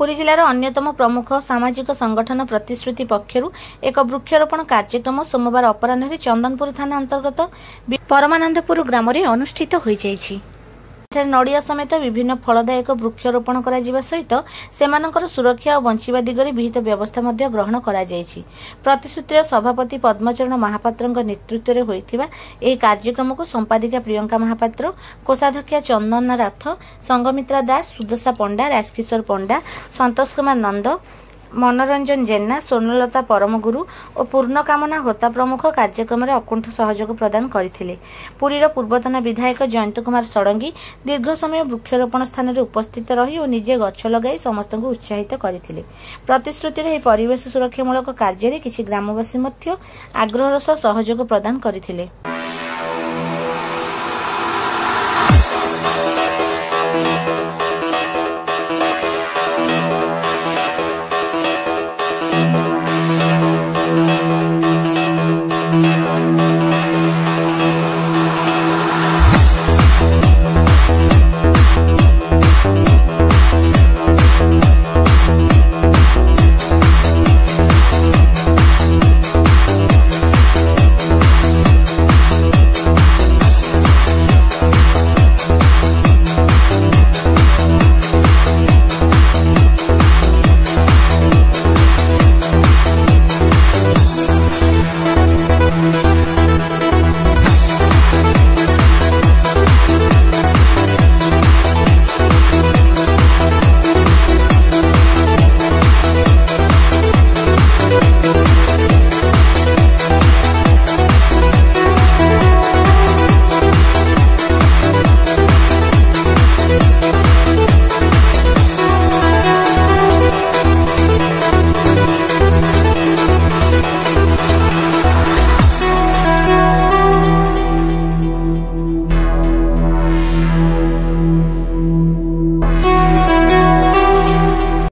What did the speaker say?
पुरी जिलार अन्यतम प्रमुख सामाजिक संगठन प्रतिश्रुति पक्षर एक वृक्षरोपण कार्यक्रम सोमवार अपराह्न चंदनपुर थाना अंतर्गत परमानंदपुर ग्राम में अनुष्ठित हो नड़िया समेत विभिन्न फलदायक वृक्षरोपण सहित सेमानकर सुरक्षा और बंचिबा दिगरे विहित व्यवस्था ग्रहण करा जायछि। प्रतिश्रुतिर सभापति पद्मचरण महापात्र नेतृत्व में होइथिबा एही कार्यक्रम को संपादिका प्रियंका महापात्र, कोषाध्यक्षा चंदन राथ, संगमित्रा दास, सुदशा पंडा, राजकिशोर पंडा, संतोष कुमार नंद, मनोरंजन जेना, सोनलता परमगुरु और पूर्णकामना होता प्रमुख कार्यक्रम में अकुंठ सहयोग प्रदान करथिले। पुरीर पूर्वतन विधायक जयंत कुमार षडंगी दीर्घ समय वृक्षरोपण स्थान में उपस्थित रही और निजे गछ लगाई समस्त को उत्साहित करथिले। प्रतिश्रुतिर एही परिवेश सुरक्षामूलक कार्य किछि ग्रामवासी आग्रहर सह सहयोग प्रदान करथिले।